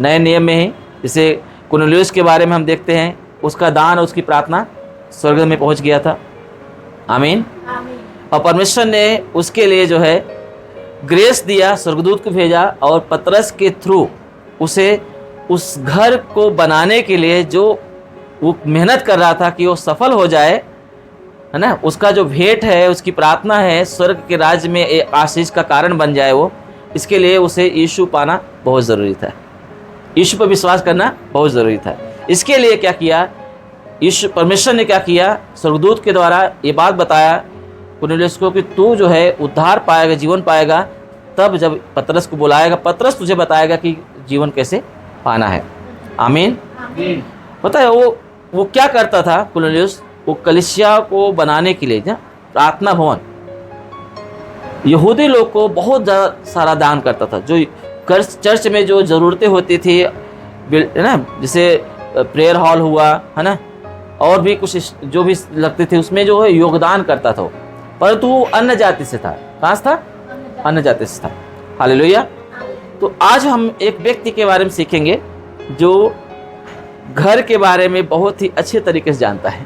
नए नियम में ही जैसे कुरनेलियुस के बारे में हम देखते हैं, उसका दान और उसकी प्रार्थना स्वर्ग में पहुंच गया था। आमीन। और परमेश्वर ने उसके लिए जो है ग्रेस दिया, स्वर्गदूत को भेजा और पतरस के थ्रू उसे उस घर को बनाने के लिए जो वो मेहनत कर रहा था कि वो सफल हो जाए, है ना, उसका जो भेंट है, उसकी प्रार्थना है, स्वर्ग के राज्य में एक आशीष का कारण बन जाए वो, इसके लिए उसे यीशु पाना बहुत ज़रूरी था। यीशु पर विश्वास करना बहुत ज़रूरी था। इसके लिए क्या किया यीशु परमेश्वर ने, क्या किया, स्वर्गदूत के द्वारा ये बात बताया कुरनेलियुस को कि तू जो है उद्धार पाएगा, जीवन पाएगा, तब जब पतरस को बुलाएगा, पतरस तुझे बताएगा कि जीवन कैसे पाना है। आमीन। पता है वो क्या करता था कुरनेलियुस, वो कलीसिया को बनाने के लिए प्रार्थना भवन, यहूदी लोग को बहुत सारा दान करता था। जो चर्च में जो ज़रूरतें होती थी, है ना, जैसे प्रेयर हॉल हुआ, है ना, और भी कुछ जो भी लगते थे, उसमें जो है योगदान करता था। परंतु वो अन्य जाति से था। कहाँ से था? अन्य जाति से था। हालेलुया। तो आज हम एक व्यक्ति के बारे में सीखेंगे जो घर के बारे में बहुत ही अच्छे तरीके से जानता है,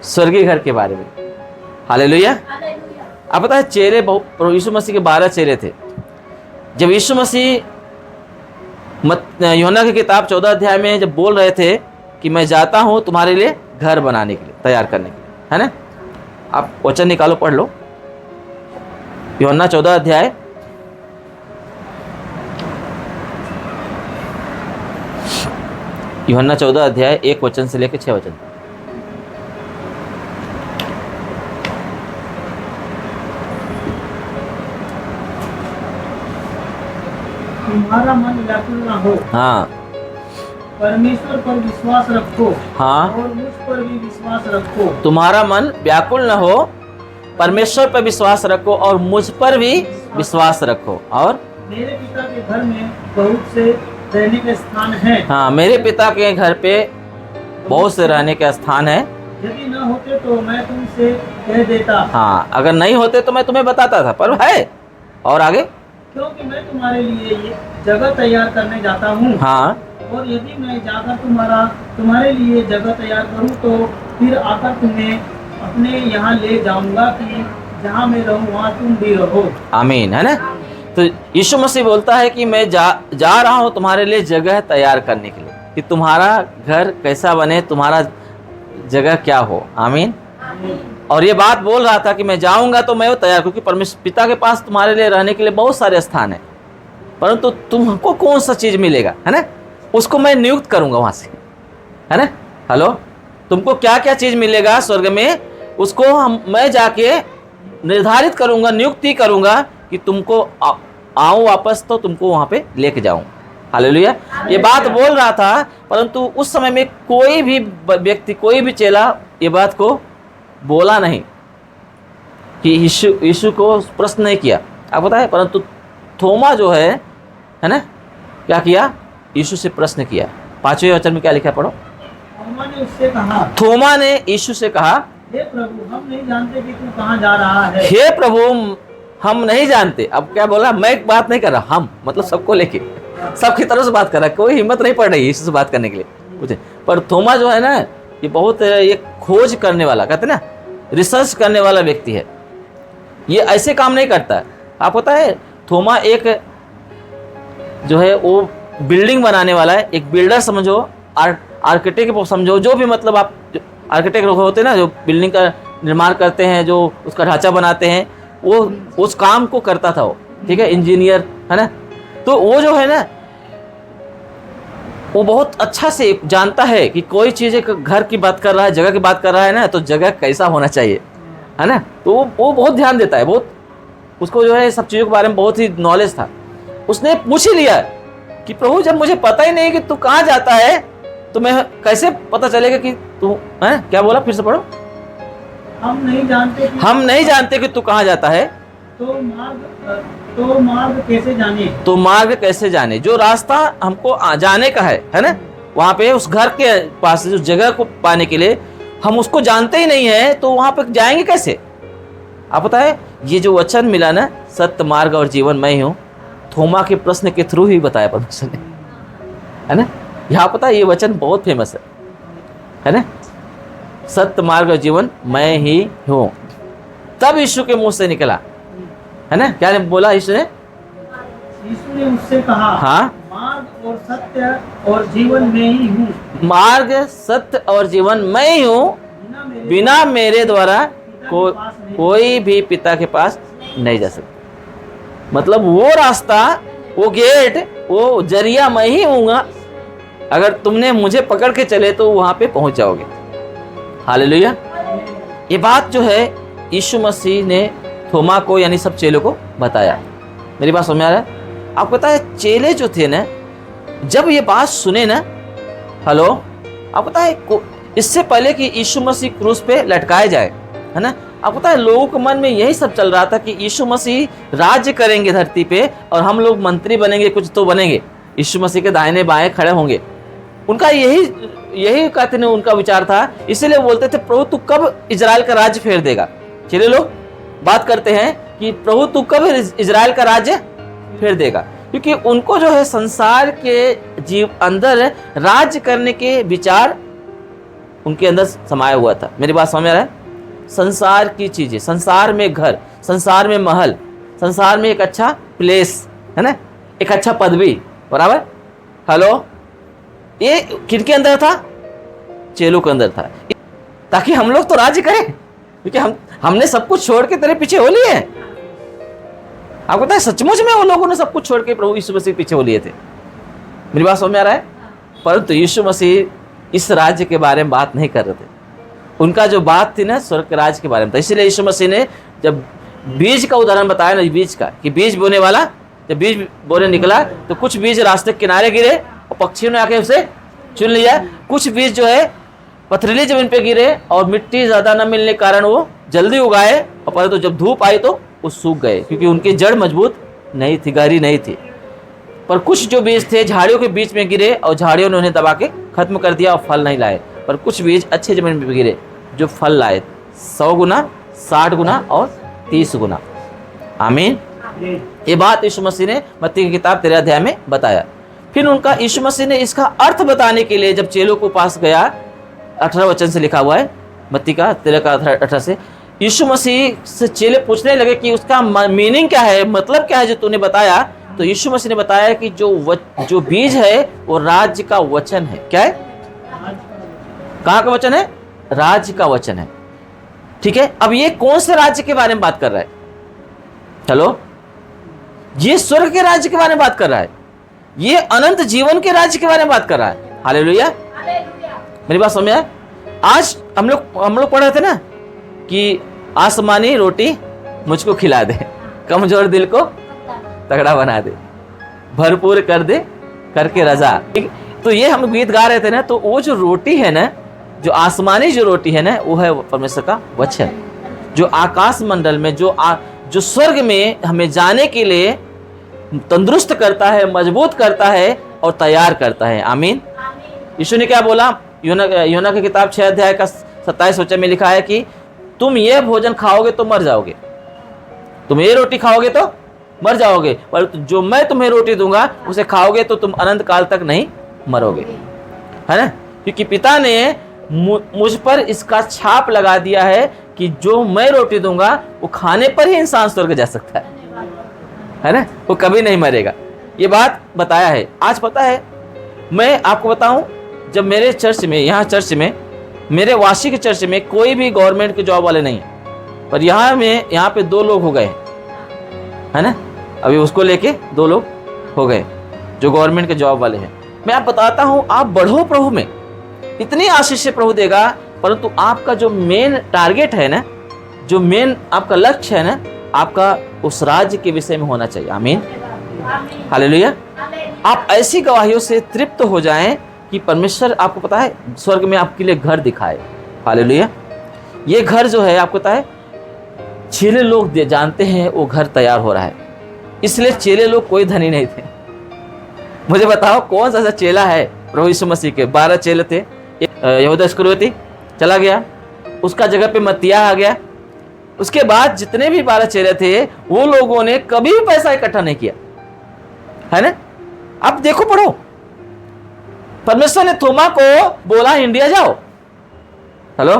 स्वर्गीय घर के बारे में। हालेलुया। आप पता है चेले यीशु मसीह के 12 चेले थे। जब यीशु मसीह यूहन्ना की किताब 14 अध्याय में जब बोल रहे थे कि मैं जाता हूँ तुम्हारे लिए घर बनाने के लिए, तैयार करने के लिए, है ना, आप वचन निकालो, पढ़ लो। यूहन्ना 14 अध्याय यूहन्ना 14 अध्याय 1 वचन से लेकर 6 वचन। तुम्हारा मन व्याकुल न हो। हाँ। परमेश्वर पर विश्वास रखो। हाँ। और मुझ पर भी विश्वास रखो। तुम्हारा मन व्याकुल न हो, परमेश्वर पर विश्वास रखो और मुझ पर भी विश्वास रखो। और मेरे पिता के घर में बहुत से रहने के स्थान है। हाँ, मेरे पिता के घर पे बहुत से रहने के स्थान है। यदि न होते तो मैं तुमसे कह देता। हाँ, अगर नहीं होते तो मैं तुम्हें बताता था, पर है। और आगे, क्योंकि मैं तुम्हारे लिए ये जगह तैयार करने जाता हूँ। हाँ, और यदि मैं जाकर तुम्हारे लिए जगह तैयार करूँ तो फिर आकर तुम्हें अपने यहाँ ले जाऊंगा कि जहाँ मैं रहूँ वहाँ तुम भी रहो। आमीन, है ना। तो यीशु मसीह बोलता है कि मैं जा रहा हूँ तुम्हारे लिए जगह तैयार करने के लिए, कि तुम्हारा घर कैसा बने, तुम्हारा जगह क्या हो। आमीन। और ये बात बोल रहा था कि मैं जाऊंगा तो मैं वो तैयार, क्योंकि परमेश्वर पिता के पास तुम्हारे लिए रहने के लिए बहुत सारे स्थान है, परंतु तुमको कौन सा चीज मिलेगा, है ना, उसको मैं नियुक्त करूंगा वहां से, है ना। हेलो, तुमको क्या क्या चीज मिलेगा स्वर्ग में, उसको मैं जाके निर्धारित करूंगा, नियुक्ति करूंगा कि तुमको आऊं वापस तो तुमको वहां पे लेके जाऊं। हालेलुया। ये बात बोल रहा था, परंतु उस समय में कोई भी व्यक्ति, कोई भी चेला ये बात को बोला नहीं, कि यीशु को प्रश्न नहीं किया। आप बताए, परंतु थोमा जो है ना, क्या किया, यीशु से प्रश्न किया। 5वें वचन में क्या लिखा, पढ़ो। थोमा ने उससे कहा, थोमा ने यीशु से कहा, हे प्रभु, हम नहीं जानते कि तू कहाँ जा रहा है। हे प्रभु, हम नहीं जानते। अब क्या बोला, मैं एक बात नहीं कर रहा, हम मतलब सबको लेके, सबकी तरफ से बात कर रहा है, कोई हिम्मत नहीं पड़ रही यीशु से बात करने के लिए मुझे। पर थोमा जो है ना, ये बहुत एक खोज करने वाला, कहते ना, रिसर्च करने वाला व्यक्ति है। ये ऐसे काम नहीं करता। आप पता है, थोमा एक जो है वो बिल्डिंग बनाने वाला है, एक बिल्डर समझो, आर्किटेक्ट समझो, जो भी मतलब आप आर्किटेक्ट होते हैं ना, जो बिल्डिंग का निर्माण करते हैं, जो उसका ढांचा बनाते हैं, वो उस काम को करता था वो, ठीक है, इंजीनियर, है ना। तो वो जो है ना, वो बहुत अच्छा से जानता है कि कोई चीज़, एक घर की बात कर रहा है, जगह की बात कर रहा है ना, तो जगह कैसा होना चाहिए, है ना। तो वो बहुत ध्यान देता है, बहुत उसको जो है सब चीज़ों के बारे में बहुत ही नॉलेज था। उसने पूछ ही लिया कि प्रभु, जब मुझे पता ही नहीं कि तू कहाँ जाता है, तो मैं कैसे पता चलेगा कि तू, है, क्या बोला, फिर से पढ़ो। हम नहीं जानते कि तू कहाँ जाता है, तो मार्ग कैसे जाने। तो मार्ग कैसे जाने, जो रास्ता हमको जाने का है ना, वहाँ पे उस घर के पास उस जगह को पाने के लिए हम उसको जानते ही नहीं है, तो वहाँ पे जाएंगे कैसे। आप पता है, ये जो वचन मिला ना, सत्य, मार्ग और जीवन मैं ही हूँ, थोमा के प्रश्न के थ्रू ही बताया परमेश्वर ने। है ना। यहाँ पता है ये वचन बहुत फेमस है ना, सत्य मार्ग और जीवन मैं ही हूँ। तब यीशु के मुंह से निकला, है ना, क्या बोला यीशु ने? यीशु ने उससे कहा, हाँ, मार्ग और सत्य और जीवन मैं ही हूँ, मार्ग सत्य और जीवन मैं ही हूँ, बिना मेरे द्वारा कोई भी पिता के पास नहीं जा सकता। मतलब वो रास्ता, वो गेट, वो जरिया मैं ही हूँगा। अगर तुमने मुझे पकड़ के चले तो वहां पे पहुंच जाओगे। हालेलुया। ये बात जो है यीशु मसीह ने थोमा को यानी सब चेलों को बताया। मेरी बात समझ में आ रहा है? आपको पता है चेले जो थे ना, जब ये बात सुने ना, हेलो, आपको पता है इससे पहले कि यीशु मसीह क्रूस पे लटकाए जाए, है ना, आपको पता है लोगों के मन में यही सब चल रहा था कि यीशु मसीह राज्य करेंगे धरती पे और हम लोग मंत्री बनेंगे, कुछ तो बनेंगे, यीशु मसीह के दाहिने बाएं खड़े होंगे। उनका यही कहते हैं, उनका विचार था। इसीलिए बोलते थे प्रभु तू कब इजराइल का राज्य फेर देगा। चलिए लोग बात करते हैं कि प्रभु तू कब इजराइल का राज्य फेर देगा, क्योंकि उनको जो है संसार के अंदर राज्य करने के विचार उनके अंदर समाया हुआ था। मेरी बात समझ में आ रहा है? संसार की चीजें, संसार में घर, संसार में महल, संसार में एक अच्छा प्लेस, है ना, एक अच्छा पदवी, बराबर। हेलो, ये किनके अंदर था? चेलों के अंदर था, ताकि हम लोग तो राज्य करें, क्योंकि हमने सब कुछ छोड़ के तेरे पीछे हो लिए। आपको पता है सचमुच में वो लोगों ने सब कुछ छोड़ के प्रभु यीशु मसीह पीछे हो लिए थे। मेरी बात समझ में आ रहा है? परंतु यीशु मसीह इस राज्य के बारे में बात नहीं कर रहे थे। उनका जो बात थी ना स्वर्ग के राज्य के बारे में था। इसलिए यीशु मसीह ने जब बीज का उदाहरण बताया ना, बीज का, कि बीज बोने वाला जब बीज बोने निकला तो कुछ बीज रास्ते के किनारे गिरे और पक्षियों ने आके उसे चुन लिया। कुछ बीज जो है पथरीली जमीन पे गिरे और मिट्टी ज्यादा न मिलने के कारण वो जल्दी उगाए, और परंतु जब धूप आई तो वो सूख गए, क्योंकि उनकी जड़ मजबूत नहीं थी, गहरी नहीं थी। पर कुछ जो बीज थे झाड़ियों के बीच में गिरे और झाड़ियों ने उन्हें दबा के खत्म कर दिया और फल नहीं लाए। पर कुछ बीज अच्छे जमीन में गिरे जो फल लाए, 100 गुना, 60 गुना और 30 गुना। आमीन। ये बात यीशु मसीह ने मत्ती की किताब 13 अध्याय में बताया। फिर उनका यीशु मसीह ने इसका अर्थ बताने के लिए जब चेलों को पास गया, 18 वचन से लिखा हुआ है मत्ती का 13 का 18 से, यीशु मसीह से चेले पूछने लगे कि उसका मीनिंग क्या है, मतलब क्या है जो तूने बताया। तो यीशु मसीह ने बताया कि जो बीज है वो राज्य का वचन है। क्या है? कहाँ का वचन है? राज्य का वचन है। ठीक है, अब ये कौन से राज्य के बारे में बात कर रहा है? हेलो, ये स्वर्ग के राज्य के बारे में बात कर रहा है, ये अनंत जीवन के राज्य के बारे में बात कर रहा है। हालेलुया। मेरी बात समझ आए? आज हम लोग पढ़ रहे थे ना कि आसमानी रोटी मुझको खिला दे, कमजोर दिल को तगड़ा बना दे, भरपूर कर दे करके रजा। तो ये हम गीत गा रहे थे ना, तो वो जो रोटी है ना, जो आसमानी जो रोटी है ना, वो है परमेश्वर का वचन, जो आकाश मंडल में, जो स्वर्ग में हमें जाने के लिए तंदुरुस्त करता है, मजबूत करता है और तैयार करता है। आमीन। यीशु ने क्या बोला? यूना की किताब 6 अध्याय का 27 वचन में लिखा है कि तुम ये भोजन खाओगे तो मर जाओगे, तुम ये रोटी खाओगे तो मर जाओगे, पर जो मैं तुम्हें रोटी दूंगा उसे खाओगे तो तुम अनंत काल तक नहीं मरोगे, है ना। क्योंकि पिता ने मुझ पर इसका छाप लगा दिया है कि जो मैं रोटी दूंगा वो खाने पर ही इंसान स्वर्ग जा सकता है ना, वो कभी नहीं मरेगा। ये बात बताया है। आज पता है, मैं आपको बताऊं, जब मेरे चर्च में, यहाँ चर्च में, मेरे वाशी के चर्च में कोई भी गवर्नमेंट के जॉब वाले नहीं है, पर यहाँ पे 2 लोग हो गए, है ना, अभी उसको लेके 2 लोग हो गए जो गवर्नमेंट के जॉब वाले हैं। मैं आप बताता हूँ, आप बढ़ो प्रभु में, इतनी आशीष प्रभु देगा, परंतु आपका जो मेन टारगेट है ना, जो मेन आपका लक्ष्य है ना, आपका उस राज्य के विषय में होना चाहिए। आमीन। हालेलुया। आप ऐसी गवाहियों से तृप्त हो जाएं कि परमेश्वर, आपको पता है, स्वर्ग में आपके लिए घर दिखाए। हालेलुया। ये घर जो है, आपको पता है, चेले लोग जानते हैं वो घर तैयार हो रहा है, इसलिए चेले लोग कोई धनी नहीं थे। मुझे बताओ कौन सा चेला है प्रभु यीशु मसीह के? 12 चेले थे। यहूदा इस्करियोती चला गया, उसका जगह पे मत्तिया आ गया। उसके बाद जितने भी 12 चेले थे, वो लोगों ने कभी पैसा इकट्ठा नहीं किया, है ना। अब देखो, पढ़ो, परमेश्वर ने थोमा को बोला इंडिया जाओ। हेलो,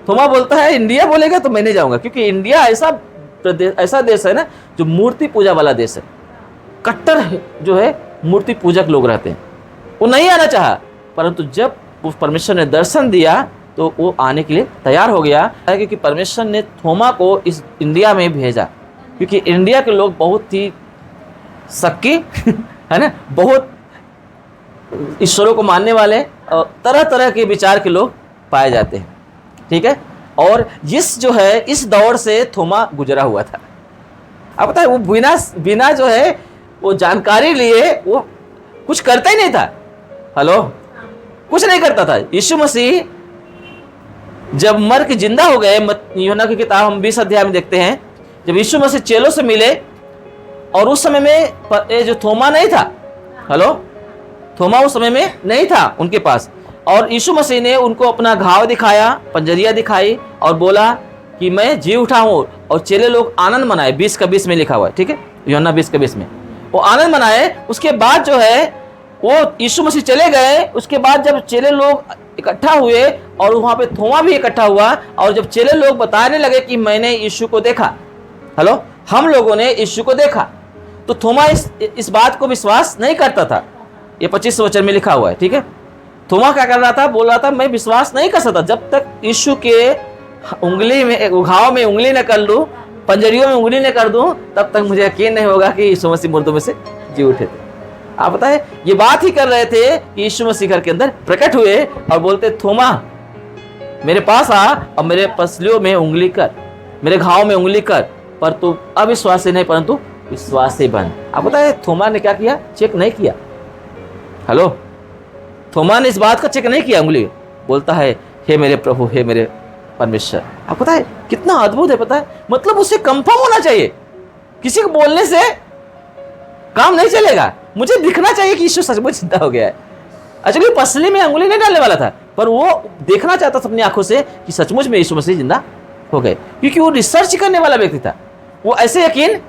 थोमा बोलता है इंडिया बोलेगा तो मैं नहीं जाऊंगा, क्योंकि इंडिया ऐसा देश है ना जो मूर्ति पूजा वाला देश है। कट्टर जो है मूर्ति पूजक लोग रहते हैं। वो नहीं आना चाहा, परंतु जब उस परमेश्वर ने दर्शन दिया तो वो आने के लिए तैयार हो गया, क्योंकि परमेश्वर ने थोमा को इस इंडिया में भेजा। क्योंकि इंडिया के लोग बहुत ही सक्की है ना, बहुत ईश्वरों को मानने वाले और तरह तरह के विचार के लोग पाए जाते हैं। ठीक है, और इस दौर से थोमा गुजरा हुआ था। अब पता है वो बिना जो है वो जानकारी लिए वो कुछ करता ही नहीं था। हेलो, कुछ नहीं करता था। यीशु मसीह जब मर के जिंदा हो गए, यूहन्ना की किताब हम 20 अध्याय में देखते हैं, जब यीशु मसीह चेलों से मिले और उस समय में जो थोमा नहीं था, हेलो, थोमा उस समय में नहीं था उनके पास, और यीशु मसीह ने उनको अपना घाव दिखाया, पंजरिया दिखाई और बोला कि मैं जी उठा हूं, और चेले लोग आनंद मनाए। 20 का 20 में लिखा हुआ है, ठीक है, यूहन्ना 20 का 20 में वो आनंद मनाए। उसके बाद जो है वो यीशु मसीह चले गए। उसके बाद जब चेले लोग इकट्ठा हुए और वहां पे थोमा भी इकट्ठा हुआ, और जब चेले लोग बताने लगे कि मैंने यीशु को देखा, हेलो, हम लोगों ने यीशु को देखा, तो थोमा इस बात को विश्वास नहीं करता था। ये 25 वचन में लिखा हुआ है, ठीक है। थोमा क्या कर रहा था, बोल रहा था मैं विश्वास नहीं कर सकता जब तक यीशु के उंगली में, घाव में उंगली न कर लूं, पंजरियों में उंगली न कर दूं, तब तक मुझे यकीन नहीं होगा कि यीशु मसीह मुर्दों में से जी उठे थे। आप बताए ये बात ही कर रहे थे कि यीशु मसीह घर के अंदर प्रकट हुए और बोलते थोमा मेरे पास आ और मेरे पसलियों में उंगली कर, मेरे घाव में उंगली कर, पर तू अविश्वास से नहीं परंतु विश्वास से बन। आप बताए थोमा ने क्या किया, चेक नहीं किया। हेलो, थोमा ने इस बात का चेक नहीं किया उंगली, बोलता है हे मेरे प्रभु, हे मेरे परमेश्वर। आप पता है कितना अद्भुत है, पता है, मतलब उसे कंफर्म होना चाहिए, किसी को बोलने से काम नहीं चलेगा, मुझे दिखना चाहिए कि यीशु सचमुच जिंदा हो गया है। एक्चुअली पसली में अंगुली नहीं डालने वाला था, पर वो देखना चाहता था अपनी आंखों से कि सचमुच में यीशु मसीह जिंदा हो गए, क्योंकि वो रिसर्च करने वाला व्यक्ति था, वो ऐसे यकीन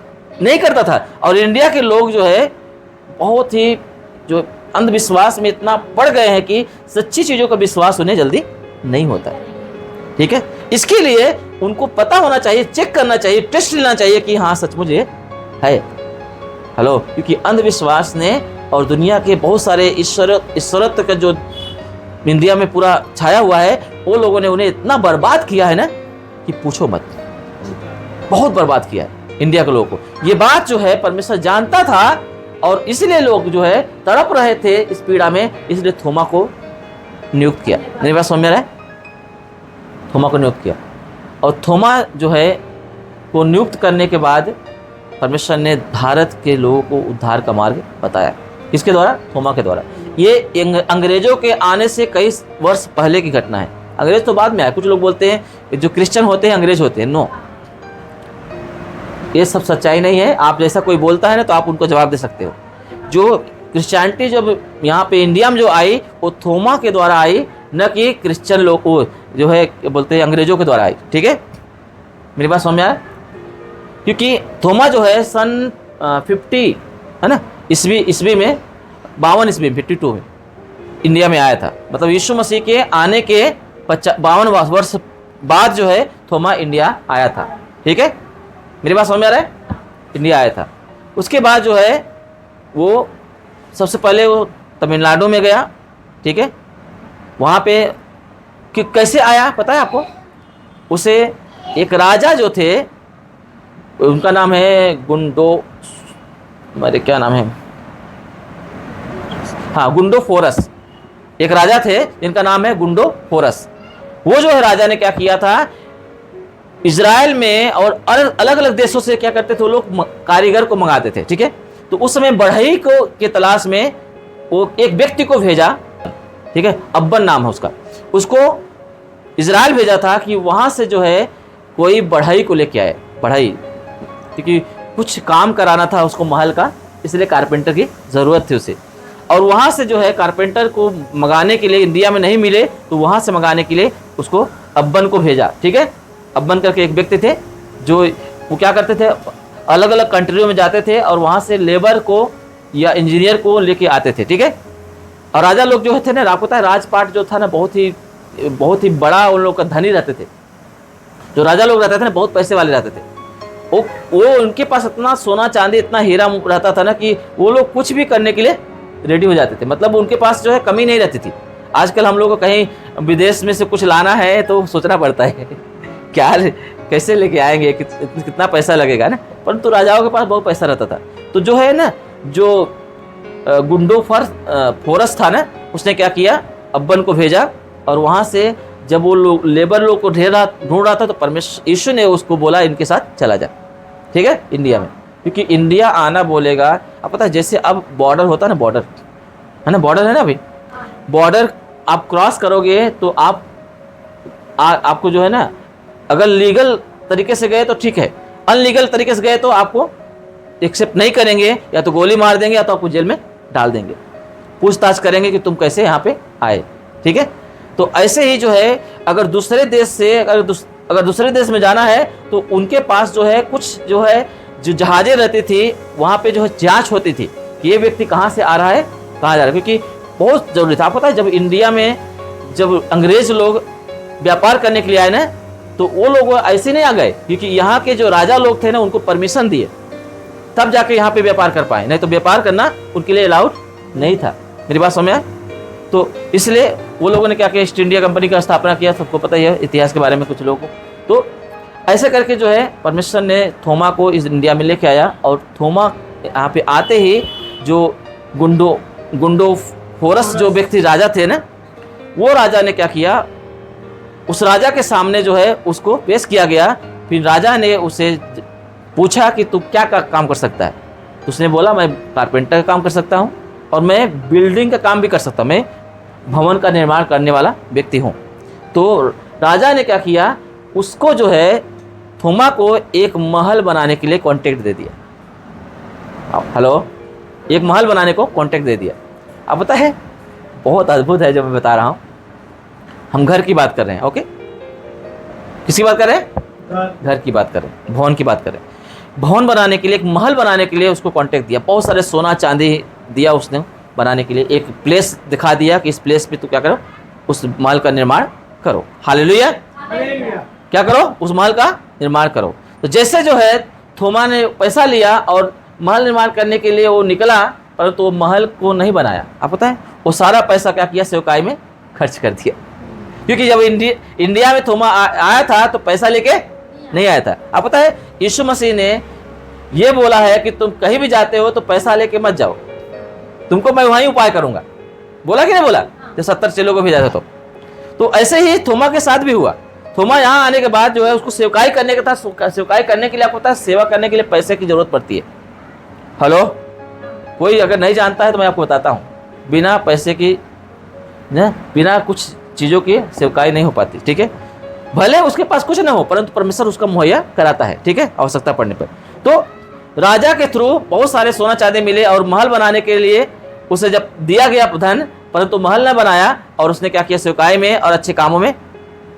नहीं करता था। और इंडिया के लोग जो है बहुत ही जो अंधविश्वास में इतना पड़ गए हैं कि सच्ची चीजों का विश्वास उन्हें जल्दी नहीं होता। ठीक है, इसके लिए उनको पता होना चाहिए, चेक करना चाहिए, टेस्ट लेना चाहिए कि हाँ सचमुच ये है। हेलो, क्योंकि अंधविश्वास ने और दुनिया के बहुत सारे ईश्वरत्व का जो इंडिया में पूरा छाया हुआ है, वो लोगों ने उन्हें इतना बर्बाद किया है ना कि पूछो मत, बहुत बर्बाद किया है इंडिया के लोगों को। ये बात जो है परमेश्वर जानता था, और इसलिए लोग जो है तड़प रहे थे इस पीड़ा में, इसलिए थोमा को नियुक्त किया। मेरी बात समझ में आ रहा है? थोमा को नियुक्त किया, और थोमा जो है को नियुक्त करने के बाद परमेश्वर ने भारत के लोगों को उद्धार का मार्ग बताया। किसके द्वारा? थोमा के द्वारा। ये अंग्रेजों के आने से कई वर्ष पहले की घटना है। अंग्रेज तो बाद में आए। कुछ लोग बोलते हैं जो क्रिश्चियन होते हैं अंग्रेज होते हैं। नो, ये सब सच्चाई नहीं है। आप जैसा कोई बोलता है ना तो आप उनको जवाब दे सकते हो। जो क्रिश्चियनिटी जब यहाँ पे इंडिया में जो आई, वो थोमा के द्वारा आई, न कि क्रिश्चियन लोग जो है बोलते हैं अंग्रेजों के द्वारा आई। ठीक है, मेरी बात समझ में आया? क्योंकि थोमा जो है सन 50 है ना ईस्वी में 52 ईस्वी 52 में इंडिया में आया था। मतलब यीशु मसीह के आने के 52 वर्ष बाद जो है थोमा इंडिया आया था। ठीक है, मेरी बात समझ में आ रहा है? इंडिया आया था। उसके बाद जो है वो सबसे पहले वो तमिलनाडु में गया। ठीक है, वहाँ पे कि कैसे आया पता है आपको? उसे एक राजा जो थे, उनका नाम है क्या नाम है, हाँ, गुंडो फोरस। एक राजा थे जिनका नाम है गुंडो फोरस। वो जो है राजा ने क्या किया था, इजराइल में और अलग अलग देशों से क्या करते थे वो लोग, कारीगर को मंगाते थे। ठीक है, तो उस समय बढ़ई को के तलाश में वो एक व्यक्ति को भेजा। ठीक है, अब्बन नाम है उसका। उसको इजराइल भेजा था कि वहाँ से जो है कोई बढ़ई को लेके आए। बढ़ई क्योंकि कुछ काम कराना था उसको महल का, इसलिए कारपेंटर की ज़रूरत थी उसे। और वहाँ से जो है कारपेंटर को मंगाने के लिए, इंडिया में नहीं मिले तो वहाँ से मंगाने के लिए उसको अब्बन को भेजा। ठीक है, अब्बन करके एक व्यक्ति थे जो वो क्या करते थे, अलग अलग कंट्रियों में जाते थे और वहाँ से लेबर को या इंजीनियर को लेके आते थे। ठीक है, और राजा लोग जो थे ना, आपको पता है राजपाट जो था ना बहुत ही बड़ा उन लोग का धनी रहते थे। जो राजा लोग रहते थे ना बहुत पैसे वाले रहते थे। वो उनके पास इतना सोना चांदी इतना हीरा रहता था ना कि वो लोग कुछ भी करने के लिए रेडी हो जाते थे। मतलब उनके पास जो है कमी नहीं रहती थी। आजकल हम लोग को कहीं विदेश में से कुछ लाना है तो सोचना पड़ता है क्या कैसे लेके आएंगे, कितना पैसा लगेगा ना। परंतु राजाओं के पास बहुत पैसा रहता था। तो जो है ना, जो गुंडो फोरस था ना, उसने क्या किया, अब्बन को भेजा और वहाँ से जब वो लोग लेबर लोग को ढूंढ रहा था तो परमेश्वर यीशु ने उसको बोला इनके साथ चला जा, ठीक है, इंडिया में। क्योंकि इंडिया आना बोलेगा, आप पता है जैसे अब बॉर्डर होता है ना, बॉर्डर है ना, बॉर्डर है ना, अभी बॉर्डर आप क्रॉस करोगे तो आपको जो है ना, अगर लीगल तरीके से गए तो ठीक है, अनलीगल तरीके से गए तो आपको एक्सेप्ट नहीं करेंगे, या तो गोली मार देंगे या तो आपको जेल में डाल देंगे, पूछताछ करेंगे कि तुम कैसे यहाँ पे आए, ठीक है। तो ऐसे ही जो है अगर दूसरे देश से अगर दूसरे देश में जाना है तो उनके पास जो है कुछ जो है जो जहाजें रहती थी, वहाँ पे जो है जांच होती थी कि ये व्यक्ति कहाँ से आ रहा है, कहाँ जा रहा है, क्योंकि बहुत जरूरी था। आपको पता है जब इंडिया में जब अंग्रेज लोग व्यापार करने के लिए आए ना, तो वो लोग ऐसे नहीं आ गए, क्योंकि यहाँ के जो राजा लोग थे ना उनको परमिशन दिए, तब जाके यहाँ पे व्यापार कर पाए, नहीं तो व्यापार करना उनके लिए अलाउड नहीं था। मेरी बात समझ में आए? तो इसलिए वो लोगों ने क्या किया, ईस्ट इंडिया कंपनी का स्थापना किया, सबको पता ही है इतिहास के बारे में कुछ लोगों को। तो ऐसे करके जो है परमेश्वर ने थोमा को इस इंडिया में लेके आया, और थोमा यहाँ पे आते ही जो गुंडो फोरस जो व्यक्ति राजा थे ना, वो राजा ने क्या किया, उस राजा के सामने जो है उसको पेश किया गया। फिर राजा ने उसे पूछा कि तू क्या काम कर सकता है। तो उसने बोला मैं कारपेंटर का काम कर सकता हूँ और मैं बिल्डिंग का काम भी कर सकता हूँ, मैं भवन का निर्माण करने वाला व्यक्ति हूँ। तो राजा ने क्या किया, उसको जो है थोमा को एक महल बनाने के लिए कॉन्ट्रैक्ट दे दिया। हेलो, एक महल बनाने को कॉन्ट्रैक्ट दे दिया। अब पता है बहुत अद्भुत है जो मैं बता रहा हूँ। हम घर की बात कर रहे हैं, ओके, किसकी बात कर रहे हैं, घर की बात कर रहे हैं, भवन की बात कर रहे हैं। भवन बनाने के लिए, एक महल बनाने के लिए उसको कॉन्ट्रैक्ट दिया, बहुत सारे सोना चांदी दिया उसने बनाने के लिए, एक प्लेस दिखा दिया कि इस प्लेस पे तू क्या करो, उस महल का निर्माण करो। हालेलुया, क्या करो, उस महल का निर्माण करो। तो जैसे जो है थोमा ने पैसा लिया और महल निर्माण करने के लिए वो निकला, परंतु वो महल को नहीं बनाया। आप पता है वो सारा पैसा क्या किया, सेवकाई में खर्च कर दिया। क्योंकि जब इंडिया में थोमा आया था तो पैसा लेके नहीं आया था। आप पता है यीशु मसीह ने ये बोला है कि तुम कहीं भी जाते हो तो पैसा लेके मत जाओ, तुमको मैं वहीं उपाय करूंगा। बोला कि नहीं बोला? जब 70 चेलों को भेजा था तो ऐसे ही थोमा के साथ भी हुआ। थोमा यहाँ आने के बाद जो है उसको सेवकाई करने का था। सेवकाई करने के लिए आपको पता है सेवा करने के लिए पैसे की जरूरत पड़ती है। हेलो, कोई अगर नहीं जानता है तो मैं आपको बताता हूँ, बिना पैसे की बिना कुछ चीज़ों की सेवकाई नहीं हो पाती, ठीक है। भले उसके पास कुछ ना हो परंतु परमेश्वर उसका मुहैया कराता है, ठीक है, आवश्यकता पड़ने पर। तो राजा के थ्रू बहुत सारे सोना चांदी मिले और महल बनाने के लिए उसे जब दिया गया धन, परंतु महल न बनाया और उसने क्या किया, सेवकाई में और अच्छे कामों में।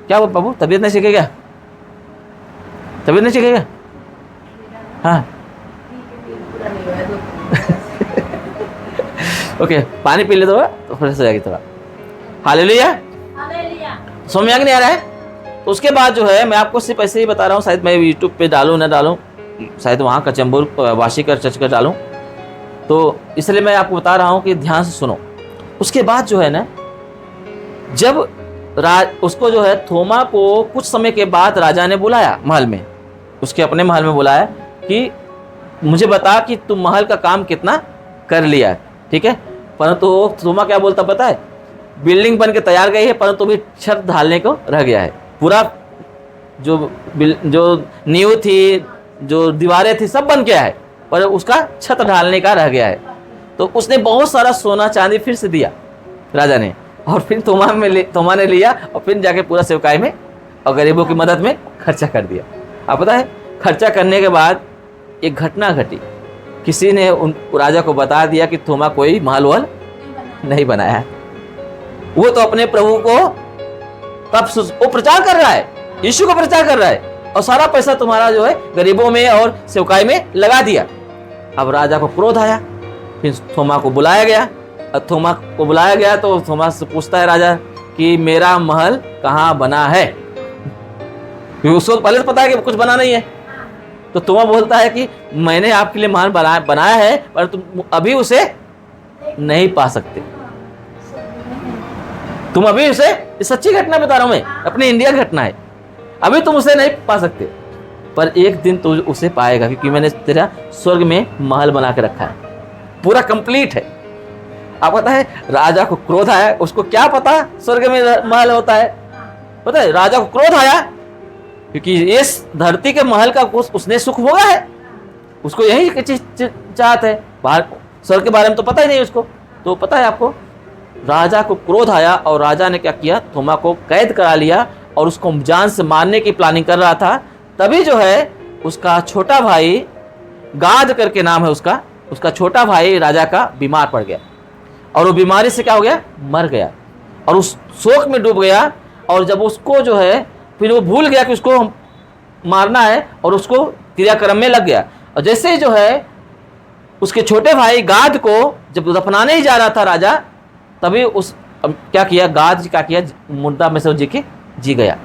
क्या वो बाबू तबीयत नहीं सीखेगा, तबीयत नहीं सीखेगा? हाँ ओके, पानी पी ले तो फ्रेश हो जाएगी थोड़ा। हालेलुया, समझ में आ नहीं आ रहा है? तो उसके बाद जो है मैं आपको सिर्फ ऐसे ही बता रहा हूँ, शायद मैं यूट्यूब पे डालूँ ना डालूँ, शायद वहाँ कचम्बुर वाशी कर चर्च कर डालूँ, तो इसलिए मैं आपको बता रहा हूँ कि ध्यान से सुनो। उसके बाद जो है ना, जब उसको जो है थोमा को कुछ समय के बाद राजा ने बुलाया महल में, उसके अपने महल में बुलाया कि मुझे बता कि तुम महल का काम कितना कर लिया, ठीक है। परंतु थोमा क्या बोलता पता है, बिल्डिंग बन के तैयार गई है परंतु भी छत ढालने को रह गया है। पूरा जो नींव थी, जो दीवारें थी, सब बन गया है पर उसका छत ढालने का रह गया है। तो उसने बहुत सारा सोना चांदी फिर से दिया राजा ने, और फिर थोमा ने लिया और फिर जाके पूरा सेवकाई में और गरीबों की मदद में खर्चा कर दिया। आप पता है खर्चा करने के बाद एक घटना घटी, किसी ने उन राजा को बता दिया कि थोमा कोई महल वहल नहीं बनाया है। वो तो अपने प्रभु को तब वो प्रचार कर रहा है, यीशु को प्रचार कर रहा है, और सारा पैसा तुम्हारा जो है गरीबों में और सेवकाई में लगा दिया। अब राजा को क्रोध आया, फिर थोमा को बुलाया गया और थोमा को बुलाया गया तो थोमा से पूछता है राजा कि मेरा महल कहाँ बना है, क्योंकि उसको पहले तो पता है कि कुछ बना नहीं है। तो थोमा बोलता है कि मैंने आपके लिए महल बनाया है, पर तुम अभी उसे नहीं पा सकते। तुम अभी उसे, ये सच्ची घटना बता रहा हूं मैं, अपने इंडिया की घटना है, अभी तुम उसे नहीं पा सकते, पर एक दिन तू उसे पाएगा, क्योंकि मैंने तेरा स्वर्ग में महल बना के रखा है, पूरा कंप्लीट है। आप पता है राजा को क्रोध आया, उसको क्या पता स्वर्ग में महल होता है, पता है राजा को क्रोध आया, क्योंकि इस धरती के महल का उसने सुख भोगा है, उसको यही चीज चाहत है, बाहर स्वर्ग के बारे में तो पता ही नहीं उसको। तो पता है आपको, राजा को क्रोध आया और राजा ने क्या किया, थोमा को कैद करा लिया और उसको जान से मारने की प्लानिंग कर रहा था। तभी जो है उसका छोटा भाई, गाद करके नाम है उसका छोटा भाई राजा का बीमार पड़ गया, और वो बीमारी से क्या हो गया, मर गया, और उस शोक में डूब गया। और जब उसको जो है, फिर वो भूल गया कि उसको मारना है, और उसको क्रियाक्रम में लग गया। और जैसे ही जो है उसके छोटे भाई गाद को जब दफनाने ही जा रहा था राजा, तभी क्या किया, गाद क्या किया, मुर्दा में से जी गया,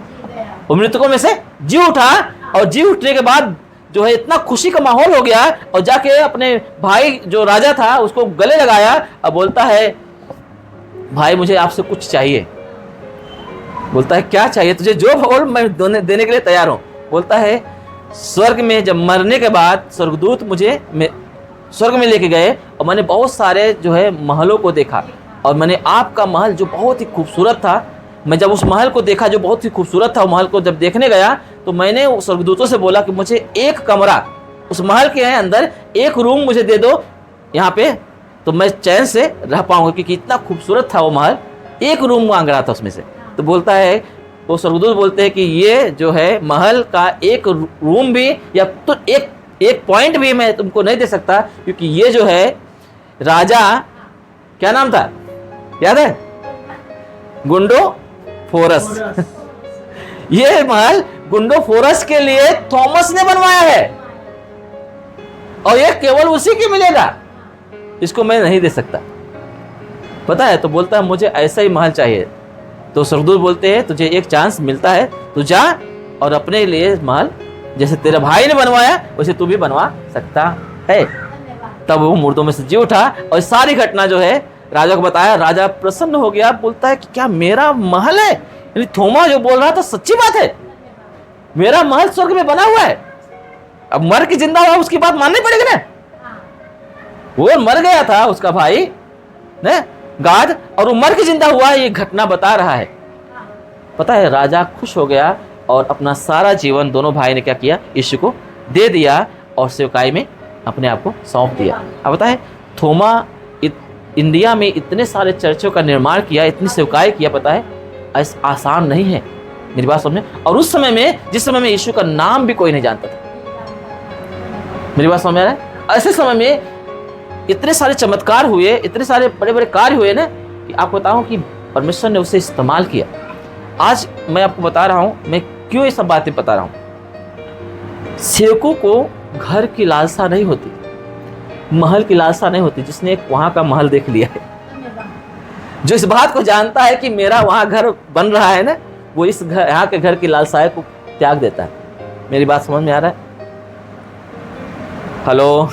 वो मृतकों में से जी उठा। और जी उठने के बाद जो है इतना खुशी का माहौल हो गया, और जाके अपने भाई जो राजा था उसको गले लगाया और बोलता है, भाई मुझे आपसे कुछ चाहिए। बोलता है क्या चाहिए तुझे, जो बोल मैं देने के लिए तैयार हूं। बोलता है स्वर्ग में जब मरने के बाद स्वर्गदूत मुझे स्वर्ग में लेके गए, और मैंने बहुत सारे जो है महलों को देखा, और मैंने आपका महल जो बहुत ही खूबसूरत था, मैं जब उस महल को देखा जो बहुत ही खूबसूरत था, महल को जब देखने गया तो मैंने उस स्वर्गदूतों से बोला कि मुझे एक कमरा उस महल के अंदर, एक रूम मुझे दे दो यहाँ पे, तो मैं चैन से रह पाऊंगा, क्योंकि इतना खूबसूरत था वो महल, एक रूम मांग रहा था उसमें से। तो बोलता है, वो स्वर्गदूत बोलते हैं कि ये जो है महल का एक रूम भी या तो एक पॉइंट भी मैं तुमको नहीं दे सकता, क्योंकि ये जो है राजा, क्या नाम था याद है, गुंडो फोरस ये महल गुंडो फोरस के लिए थॉमस ने बनवाया है, और ये केवल उसी के मिलेगा, इसको मैं नहीं दे सकता, पता है। तो बोलता है मुझे ऐसा ही महल चाहिए। तो स्वर्गदूत बोलते हैं तुझे एक चांस मिलता है, तू जा और अपने लिए महल जैसे तेरे भाई ने बनवाया वैसे तू भी बनवा सकता है। तब वो मुर्दों में से जी उठा और सारी घटना जो है राजा को बताया। राजा प्रसन्न हो गया, बोलता है कि क्या मेरा महल है, यानी थोमा जो बोल रहा था सच्ची बात है, मेरा महल स्वर्ग में बना हुआ है। अब मर के जिंदा हुआ, उसकी बात माननी पड़ेगी ना, वो मर गया था उसका भाई ने गाद, और वो मर के जिंदा हुआ, ये घटना बता रहा है। पता है राजा खुश हो गया और अपना सारा जीवन दोनों भाई ने क्या किया, यीशु को दे दिया और सेवकाई में अपने आप को सौंप दिया। अब बताए थोमा इंडिया में इतने सारे चर्चों का निर्माण किया, इतनी सेवकाई किया, पता है आसान नहीं है, मेरी बात समझे। और उस समय में, जिस समय में यीशु का नाम भी कोई नहीं जानता था, मेरी बात समझ में आ रहा है, ऐसे समय में इतने सारे चमत्कार हुए, इतने सारे बड़े बड़े कार्य हुए ना, कि आपको बताऊं कि परमेश्वर ने उसे इस्तेमाल किया। आज मैं आपको बता रहा हूं, मैं क्यों ये सब बातें बता रहा हूं। सेवकों को घर की लालसा नहीं होती, महल की लालसा नहीं होती। जिसने एक वहां का महल देख लिया है, जो इस बात को जानता है कि मेरा वहां घर बन रहा है ना, वो इस घर, यहाँ के घर की लालसाएं को त्याग देता है। मेरी बात समझ में आ रहा है? हेलो,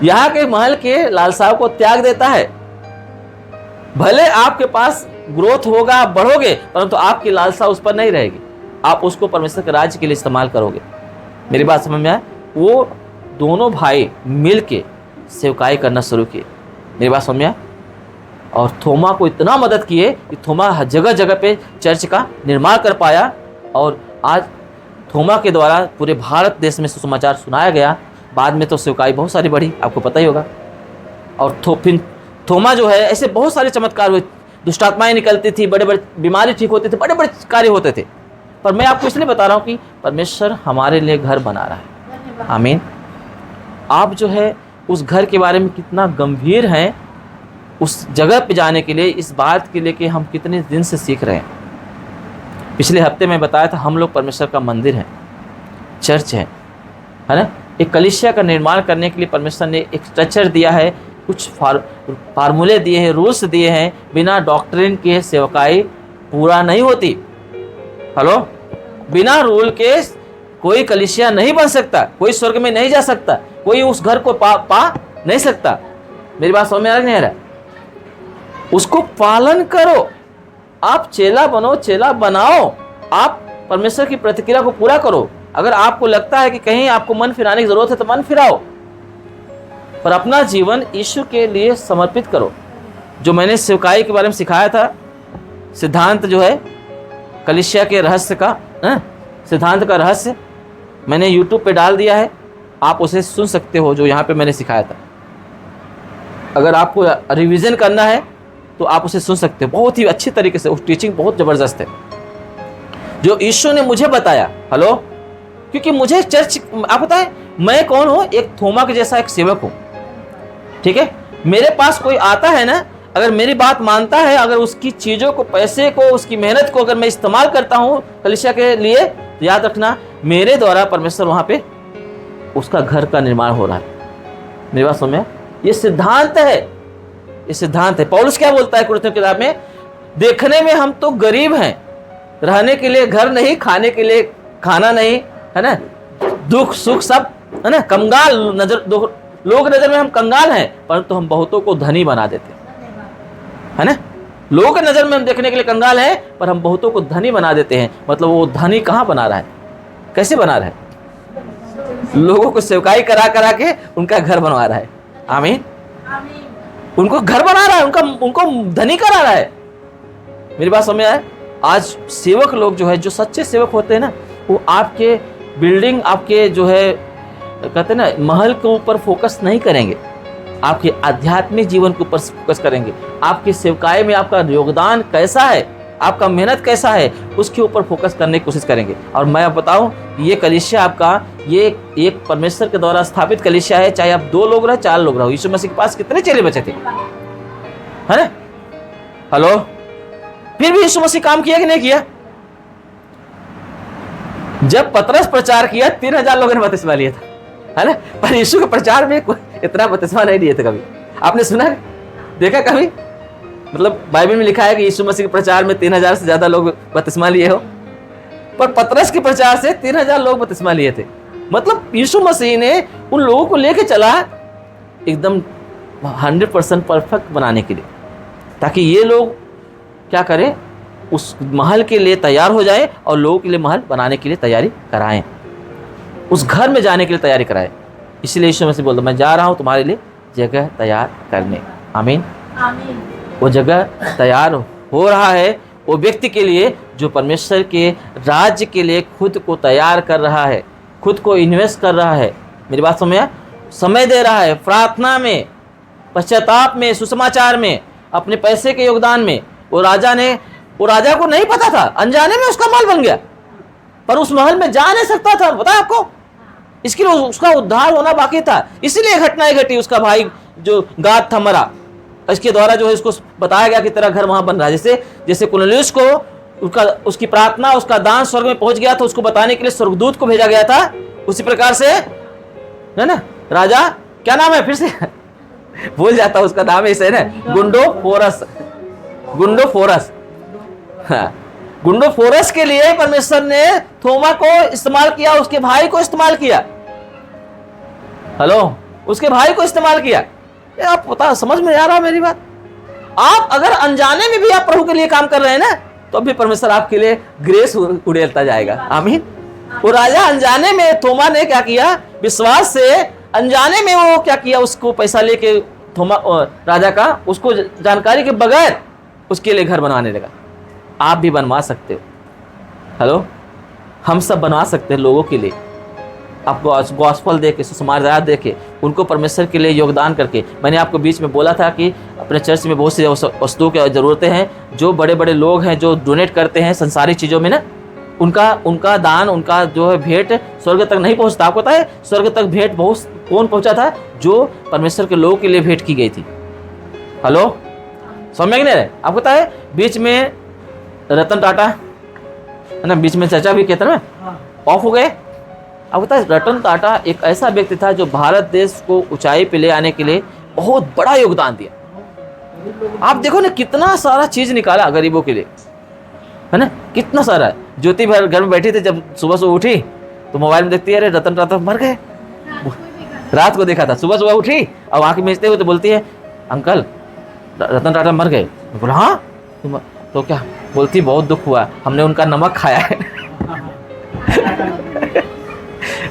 यहाँ के महल के लालसाओं को त्याग देता है। भले आपके पास ग्रोथ होगा, आप बढ़ोगे, परंतु आपकी लालसा उस पर नहीं रहेगी, आप उसको परमेश्वर के राज्य के लिए इस्तेमाल करोगे। मेरी बात समझ में आए? वो दोनों भाई मिलके सेवकाई करना शुरू किए, मेरी बात समझ में आए? और थोमा को इतना मदद किए कि थोमा जगह जगह पे चर्च का निर्माण कर पाया, और आज थोमा के द्वारा पूरे भारत देश में सुसमाचार सुनाया गया। बाद में तो सेवकाई बहुत सारी बढ़ी, आपको पता ही होगा। और फिर थोमा जो है, ऐसे बहुत सारे चमत्कार हुए, दुष्टात्माएं निकलती थी, बड़े बड़े बीमारी ठीक होती थी, बड़े बड़े कार्य होते थे। पर मैं आपको इसलिए बता रहा हूँ कि परमेश्वर हमारे लिए घर बना रहा है। आमीन। आप जो है उस घर के बारे में कितना गंभीर हैं, उस जगह पे जाने के लिए, इस बात के लिए कि हम कितने दिन से सीख रहे हैं। पिछले हफ्ते में बताया था, हम लोग परमेश्वर का मंदिर हैं, चर्च है ना। एक कलीसिया का निर्माण करने के लिए परमेश्वर ने एक स्ट्रक्चर दिया है, कुछ फार्मूले दिए हैं, रूल्स दिए हैं, बिना डॉक्ट्रिन के सेवकाई पूरा नहीं होती। हेलो, बिना रूल के कोई कलीसिया नहीं बन सकता, कोई स्वर्ग में नहीं जा सकता, कोई उस घर को पा नहीं सकता। मेरी बात समझ में आ रही नहीं आ रहा? उसको पालन करो, आप चेला बनो, चेला बनाओ, आप परमेश्वर की प्रतिक्रिया को पूरा करो। अगर आपको लगता है कि कहीं आपको मन फिराने की जरूरत है तो मन फिराओ, पर अपना जीवन यीशु के लिए समर्पित करो। जो मैंने सेवकाई के बारे में सिखाया था, सिद्धांत जो है कलीसिया के रहस्य का, सिद्धांत का रहस्य मैंने यूट्यूब पे डाल दिया है, आप उसे सुन सकते हो जो यहाँ पे मैंने सिखाया था। अगर आपको रिवीजन करना है तो आप उसे सुन सकते हो बहुत ही अच्छी तरीके से। उस टीचिंग बहुत ज़बरदस्त है जो यीशु ने मुझे बताया। हेलो, क्योंकि मुझे चर्च, आप बताएं मैं कौन हूँ? एक थोमा के जैसा एक सेवक हूँ, ठीक है। मेरे पास कोई आता है ना, अगर मेरी बात मानता है, अगर उसकी चीज़ों को, पैसे को, उसकी मेहनत को अगर मैं इस्तेमाल करता हूँ कलीसिया के लिए, तो याद रखना मेरे द्वारा परमेश्वर वहाँ पे उसका घर का निर्माण हो रहा है। मेरी बात समझ में? ये सिद्धांत है, ये सिद्धांत है। पौलुस क्या बोलता है कुरिन्थियों की किताब में? देखने में हम तो गरीब हैं, रहने के लिए घर नहीं, खाने के लिए खाना नहीं, है ना, दुख सुख सब, है ना, कंगाल नजर, लोग नजर में हम कंगाल हैं, परंतु हम बहुतों को धनी बना देते है ना। लोगों के नजर में हम देखने के लिए कंगाल हैं, पर हम बहुतों को धनी बना देते हैं। मतलब वो धनी कहाँ बना रहा है, कैसे बना रहा है? लोगों को सेवकाई करा करा के उनका घर बनवा रहा है। आमीन। उनको घर बना रहा है, उनको धनी करा रहा है। मेरी बात समझ में आए? आज सेवक लोग जो है, जो सच्चे सेवक होते हैं ना, वो आपके बिल्डिंग, आपके जो है कहते हैं ना महल के ऊपर फोकस नहीं करेंगे, आपके आध्यात्मिक जीवन के ऊपर फोकस करेंगे। आपकी सेवकाई में आपका योगदान कैसा है, आपका मेहनत कैसा है, उसके ऊपर फोकस करने की कोशिश करेंगे। और मैं आप बताऊं, ये कलीसिया आपका, ये एक परमेश्वर के द्वारा स्थापित कलीसिया है। चाहे आप 2 लोग रहो, 4 लोग रहो। यीशु मसीह के पास कितने चेले बचे थे, है ना? हेलो, फिर भी यीशु मसीह काम किया कि नहीं किया? जब पतरस प्रचार किया 3000 लोगों ने बपतिस्मा लिया था, है ना। पर यीशु के प्रचार में इतना बपतिस्मा नहीं लिए थे कभी। आपने सुना, देखा कभी? मतलब बाइबल में लिखा है कि यीशु मसीह के प्रचार में 3000 से ज्यादा लोग बपतिस्मा लिए हो, पर पतरस के प्रचार से 3000 लोग बपतिस्मा लिए थे। मतलब यीशु मसीह ने उन लोगों को लेके चला एकदम 100% परफेक्ट बनाने के लिए, ताकि ये लोग क्या करें, उस महल के लिए तैयार हो जाए और लोगों के लिए महल बनाने के लिए तैयारी कराएं, उस घर में जाने के लिए तैयारी कराएं। इसलिए यीशु मसीह बोलता, मैं जा रहा हूं तुम्हारे लिए जगह तैयार करने। आमीन, आमीन। वो जगह तैयार हो रहा है वो व्यक्ति के लिए जो परमेश्वर के राज्य के लिए खुद को तैयार कर रहा है, खुद को इन्वेस्ट कर रहा है। मेरी बात समझ, समय दे रहा है प्रार्थना में, पश्चाताप में, सुसमाचार में, अपने पैसे के योगदान में। वो राजा को नहीं पता था, अनजाने में उसका महल बन गया, पर उस महल में जा नहीं सकता था, पता है आपको? इसके लिए उसका उद्धार होना बाकी था। इसीलिए घटनाएं घटी। उसका भाई जो गाद था मरा, इसके द्वारा जो है इसको बताया गया कि तेरा घर वहां बन रहा है। जैसे कुरनेलियुस को उसकी प्रार्थना, उसका दान स्वर्ग में पहुंच गया था, उसको बताने के लिए स्वर्गदूत को भेजा गया था, उसी प्रकार से, है ना, राजा क्या नाम है, फिर से भूल जाता, उसका नाम है इसे ना, गुंडोफोरस। हाँ, गुंडोफोरस के लिए परमेश्वर ने थोमा को इस्तेमाल किया, उसके भाई को इस्तेमाल किया। हेलो, उसके भाई को इस्तेमाल किया। आप पता, समझ में आ रहा है मेरी बात? आप अगर अनजाने में भी आप प्रभु के लिए काम कर रहे हैं ना, तो भी परमेश्वर आपके लिए ग्रेस उड़ेलता जाएगा। आमीन। वो राजा अनजाने में, थोमा ने क्या किया, विश्वास से अनजाने में वो क्या किया, उसको पैसा लेके थोमा राजा का, उसको जानकारी के बगैर उसके लिए घर बनवाने लगा। आप भी बनवा सकते हो। हेलो, हम सब बनवा सकते हैं लोगों के लिए। आपको गॉस्पेल दे के, सुसमाचार दे के, उनको परमेश्वर के लिए योगदान करके। मैंने आपको बीच में बोला था कि अपने चर्च में बहुत सी वस्तुओं की ज़रूरतें हैं। जो बड़े बड़े लोग हैं जो डोनेट करते हैं संसारी चीज़ों में ना, उनका दान, उनका जो है भेंट स्वर्ग तक नहीं पहुंचता। आपको पता है स्वर्ग तक भेंट कौन पहुंचा था? जो परमेश्वर के लोगों के लिए भेंट की गई थी। हेलो, समझ में नहीं रहे? आपको पता है बीच में रतन टाटा, है ना, बीच में चर्चा भी कहते हैं ऑफ हो गए। अब पता है रतन टाटा एक ऐसा व्यक्ति था जो भारत देश को ऊंचाई पे ले आने के लिए बहुत बड़ा योगदान दिया। आप देखो ना कितना सारा चीज निकाला गरीबों के लिए, है ना, कितना सारा। ज्योति भर घर में बैठी थी, जब सुबह सुबह उठी तो मोबाइल में देखती है, अरे रतन टाटा मर गए। रात को देखा था, सुबह सुबह उठी और आंखें मिचते हुए तो बोलती है, अंकल रतन टाटा मर गए। मैं बोला हाँ, तो क्या बोलती, बहुत दुख हुआ, हमने उनका नमक खाया है।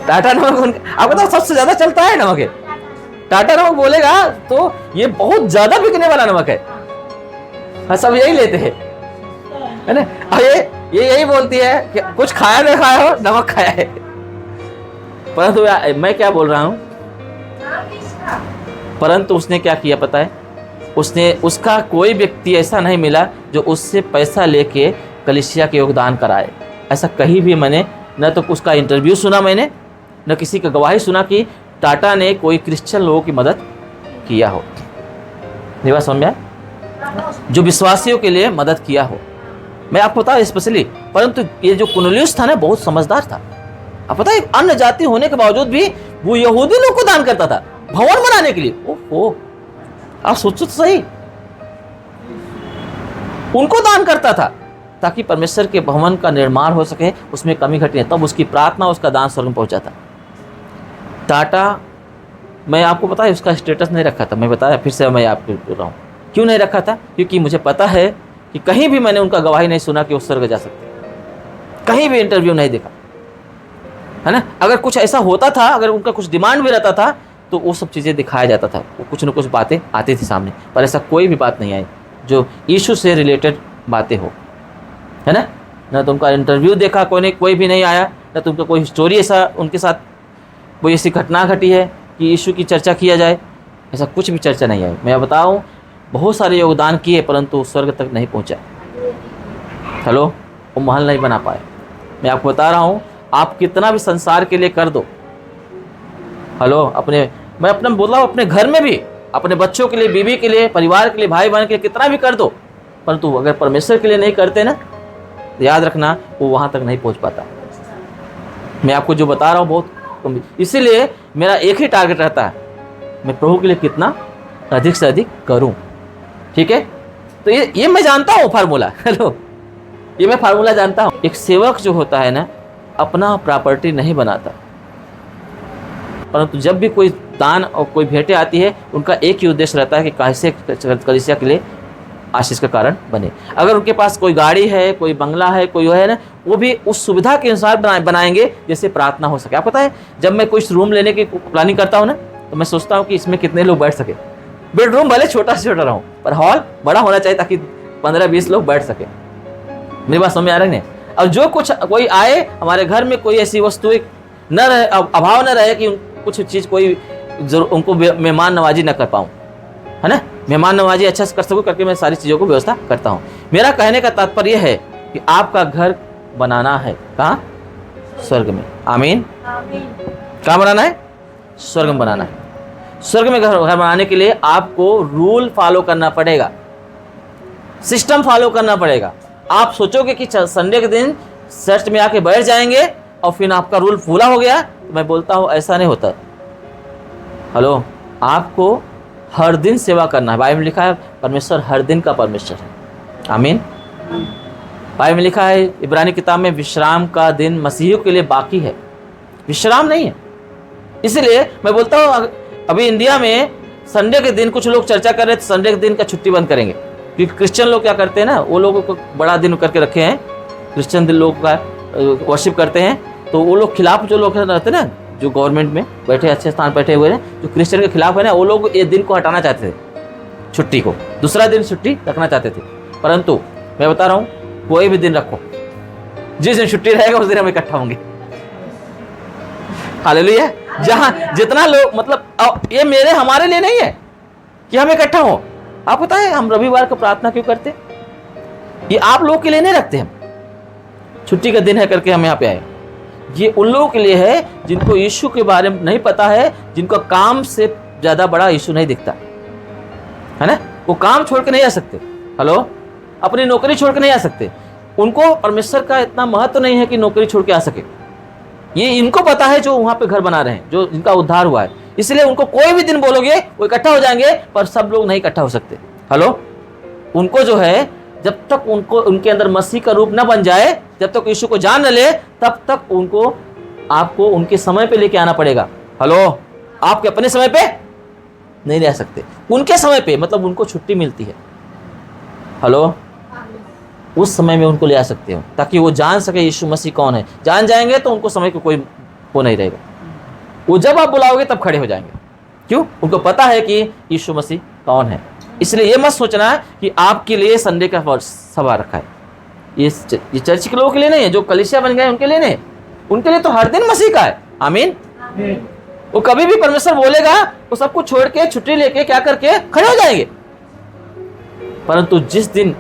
टाटा नमक आपको तो सबसे ज्यादा चलता है नमक है। टाटा नमक बोलेगा तो ये बहुत ज्यादा बिकने वाला नमक है, सब यही लेते हैं, है ना। और ये यही बोलती है कि कुछ खाया नहीं खाया हो, नमक खाया है। परंतु मैं क्या बोल रहा हूं, परंतु उसने क्या किया पता है, उसका कोई व्यक्ति ऐसा नहीं मिला जो उससे पैसा लेके कलीसिया के योगदान कराए। ऐसा कहीं भी मैंने न तो उसका इंटरव्यू सुना मैंने, न किसी का गवाही सुना कि टाटा ने कोई क्रिश्चियन लोगों की मदद किया हो। मेरी बात समझ में आया? जो विश्वासियों के लिए मदद किया हो, मैं आपको बता स्पेशली। परंतु ये जो कुर्नेलियुस था ना, बहुत समझदार था। आप पता है, अन्य जाति होने के बावजूद भी वो यहूदी लोग को दान करता था भवन बनाने के लिए। ओहो, आप सोचो तो सही, उनको दान करता था ताकि परमेश्वर के भवन का निर्माण हो सके, उसमें कमी घटी। तब उसकी प्रार्थना, उसका दान स्वर्ग में पहुंचा था। टाटा, मैं आपको पता है उसका स्टेटस नहीं रखा था, मैं बताया फिर से, मैं आपको बोल रहा हूँ क्यों नहीं रखा था, क्योंकि मुझे पता है कि कहीं भी मैंने उनका गवाही नहीं सुना कि वो स्वर्ग जा सकते, कहीं भी इंटरव्यू नहीं देखा, है ना। अगर कुछ ऐसा होता था, अगर उनका कुछ डिमांड भी रहता था तो वो सब चीज़ें दिखाया जाता था, वो कुछ न कुछ बातें आती थी सामने, पर ऐसा कोई भी बात नहीं आई जो यीशु से रिलेटेड बातें हो, है ना। ना तो उनका इंटरव्यू देखा कोई भी नहीं आया, ना तो उनका कोई स्टोरी ऐसा उनके साथ कोई ऐसी घटना घटी है कि यीशु की चर्चा किया जाए, ऐसा कुछ भी चर्चा नहीं आई। मैं बताऊँ, बहुत सारे योगदान किए परंतु स्वर्ग तक नहीं पहुँचा। हेलो, वो महल नहीं बना पाए। मैं आपको बता रहा हूँ, आप कितना भी संसार के लिए कर दो, हेलो, मैं अपना बोल रहा हूँ, अपने घर में भी, अपने बच्चों के लिए, बीवी के लिए, परिवार के लिए, भाई बहन के लिए कितना भी कर दो, परंतु अगर परमेश्वर के लिए नहीं करते ना, तो याद रखना वो वहाँ तक नहीं पहुँच पाता। मैं आपको जो बता रहा हूँ बहुत, इसीलिए मेरा एक ही टारगेट रहता है, मैं प्रभु के लिए कितना अधिक से अधिक करूँ, ठीक है। तो ये मैं जानता हूँ फार्मूला, हेलो, ये मैं फार्मूला जानता हूँ। एक सेवक जो होता है ना, अपना प्रॉपर्टी नहीं बनाता, परंतु जब भी कोई दान और कोई भेंटें आती है, उनका एक ही उद्देश्य रहता है कि कैसे कलीसिया के लिए आशीष का कारण बने। अगर उनके पास कोई गाड़ी है, कोई बंगला है, कोई है ना, वो भी उस सुविधा के अनुसार बनाएंगे जैसे प्रार्थना हो सके। आप पता है, जब मैं कोई रूम लेने की प्लानिंग करता हूँ ना, तो मैं सोचता हूँ कि इसमें कितने लोग बैठ सके। बेडरूम भले छोटा से छोटा रहो, पर हॉल बड़ा होना चाहिए ताकि 15-20 लोग बैठ सके। मेरी बात समझ में आ रही है? और जो कुछ कोई आए हमारे घर में, कोई ऐसी वस्तु न रहे, अभाव न रहे कि कुछ चीज़ कोई उनको मेहमान नवाजी न कर पाऊँ, है ना। मेहमान नवाजी अच्छा से कर सकूँ करके मैं सारी चीज़ों को व्यवस्था करता हूँ। मेरा कहने का तात्पर्य है कि आपका घर बनाना है कहाँ? स्वर्ग में। आमीन। कहाँ बनाना है? स्वर्ग में बनाना है। स्वर्ग में घर बनाने के लिए आपको रूल फॉलो करना पड़ेगा, सिस्टम फॉलो करना पड़ेगा। आप सोचोगे कि संडे के दिन चर्च में आके बैठ जाएंगे और फिर आपका रूल पूरा हो गया, तो मैं बोलता हूँ ऐसा नहीं होता। हेलो, आपको हर दिन सेवा करना है। बाइबल में लिखा है परमेश्वर हर दिन का परमेश्वर है। आमीन। बाइबल में लिखा है इब्रानी किताब में, विश्राम का दिन मसीहियों के लिए बाकी है, विश्राम नहीं है। इसलिए मैं बोलता हूँ, अभी इंडिया में संडे के दिन कुछ लोग चर्चा कर रहे थे, संडे के दिन का छुट्टी बंद करेंगे, क्योंकि क्रिश्चियन लोग क्या करते हैं ना, वो लोगों को बड़ा दिन करके रखे हैं, क्रिश्चियन दिन लोग का वर्शिप करते हैं, तो वो लोग खिलाफ जो लोग रहते हैं ना, जो गवर्नमेंट में बैठे अच्छे स्थान बैठे हुए हैं, जो क्रिश्चियन के खिलाफ है ना, वो लोग ये दिन को हटाना चाहते थे, छुट्टी को, दूसरा दिन छुट्टी रखना चाहते थे। परंतु मैं बता रहा हूँ, कोई भी दिन रखो, जिस दिन छुट्टी रहेगा उस दिन हम इकट्ठा होंगे। हालेलुया। जहाँ जितना लोग, मतलब ये मेरे हमारे लिए नहीं है कि हम इकट्ठा हो। आप पता है हम रविवार को प्रार्थना क्यों करते? ये आप लोगों के लिए नहीं रखते, हम छुट्टी का दिन है करके हम यहाँ पे आए। ये उन लोगों के लिए है जिनको यीशु के बारे में नहीं पता है, जिनको काम से ज्यादा बड़ा यीशु नहीं दिखता है ना। वो काम छोड़ के नहीं आ सकते, हेलो, अपनी नौकरी छोड़ के नहीं आ सकते। उनको परमेश्वर का इतना महत्व नहीं है कि नौकरी छोड़ के आ सके। ये इनको पता है जो वहां पे घर बना रहे हैं, जो जिनका उद्धार हुआ है। इसलिए उनको कोई भी दिन बोलोगे वो इकट्ठा हो जाएंगे, पर सब लोग नहीं इकट्ठा हो सकते। हेलो, उनको जो है जब तक उनको उनके अंदर मसीह का रूप न बन जाए, जब तक यीशु को जान न ले, तब तक उनको आपको उनके समय पे लेके आना पड़ेगा। हेलो, आपके अपने समय पे नहीं रह सकते, उनके समय पे, मतलब उनको छुट्टी मिलती है। हेलो, उस समय में उनको ले आ सकते हो ताकि वो जान सके यीशु मसीह कौन है। जान जाएंगे तो उनको समय को कोई वो नहीं रहेगा, वो जब आप बुलाओगे तब खड़े हो जाएंगे। क्यों? उनको पता है कि यीशु मसीह कौन है। इसलिए ये मत सोचना कि आपके लिए संडे का सभा रखा है, ये चर्च के लोगों के लिए नहीं है, जो कलीसिया बन गए उनके लिए नहीं, उनके लिए तो हर दिन मसीह का है। आमीन। वो कभी भी परमेश्वर बोलेगा वो सब कुछ छोड़ के छुट्टी लेके क्या करके खड़े हो जाएंगे। परंतु जिस दिन,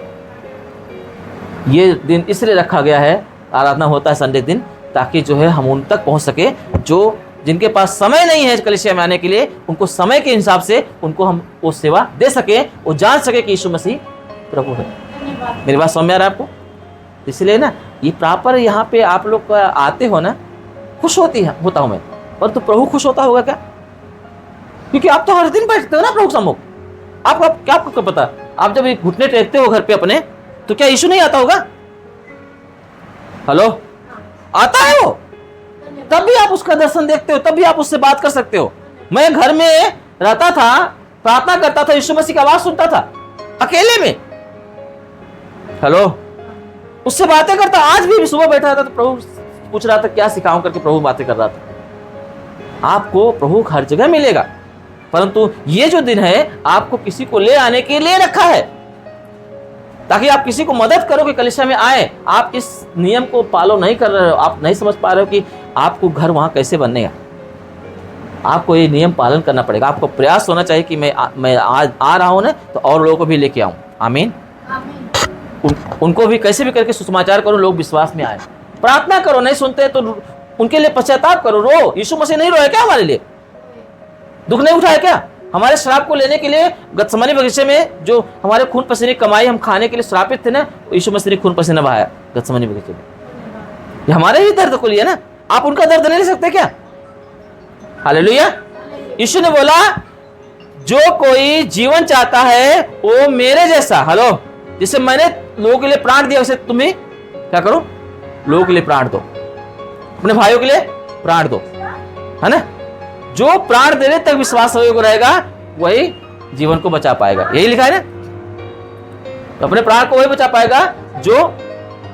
ये दिन इसलिए रखा गया है, आराधना होता है संडे दिन, ताकि जो है हम उन तक पहुंच सके जो जिनके पास समय नहीं है कलीसिया में आने के लिए, उनको समय के हिसाब से उनको हम वो सेवा दे सके, वो जान सके कि यीशु मसीह प्रभु है। मेरी बात समझ में आ रहा है आपको? इसलिए ना ये प्रॉपर यहाँ पे आप लोग आते हो ना, खुश होता हूँ मैं, पर तो प्रभु खुश होता होगा क्या? क्योंकि आप तो हर दिन बैठते हो ना प्रभु सम्मुख। आपको पता, आप जब एक घुटने टेकते हो घर पे अपने, तो क्या यीशु नहीं आता होगा? हेलो, आता है वो, तब भी आप उसका दर्शन देखते हो, तब भी आप उससे बात कर सकते हो। मैं घर में रहता था, प्रार्थना करता था, यीशु मसीह की आवाज सुनता था अकेले में। हेलो, उससे बातें करता। आज भी सुबह बैठा था तो प्रभु पूछ रहा था क्या सिखाऊं करके प्रभु बातें कर रहा था। आपको प्रभु हर जगह मिलेगा, परंतु ये जो दिन है आपको किसी को ले आने के लिए रखा है, ताकि आप किसी को मदद करो कि कलीसिया में आए। आप इस नियम को फॉलो नहीं कर रहे हो, आप नहीं समझ पा रहे हो कि आपको घर वहां कैसे बनेगा। आपको ये नियम पालन करना पड़ेगा। आपको प्रयास होना चाहिए कि मैं आज आ रहा हूं ना, तो और लोगों को भी लेके आऊं। आमीन। उनको भी कैसे भी करके सुसमाचार करो, लोग विश्वास में आए। प्रार्थना करो, नहीं सुनते तो उनके लिए पश्चाताप करो, रो। यीशु मसीह नहीं रोया क्या हमारे लिए? दुख नहीं उठाया क्या? हमारे श्राप को लेने के लिए गत्समनी बगीचे में जो हमारे खून पसीने कमाई हम खाने के लिए श्रापित थे ना, यीशु मसीह ने खून पसीना बहाया गत्समनी बगीचे में। ये हमारे ही दर्द को लिए ना, आप उनका दर्द नहीं ले सकते क्या? हालेलुया। यीशु ने बोला जो कोई जीवन चाहता है वो मेरे जैसा, हेलो, जिसे मैंने लोगों के लिए प्राण दिया वैसे तुम्हें क्या करो, लोगों के लिए प्राण दो, अपने भाइयों के लिए प्राण दो, है ना। जो प्राण देने तक विश्वास योग्य रहेगा वही जीवन को बचा पाएगा, यही लिखा है ना। तो अपने प्राण को वही बचा पाएगा जो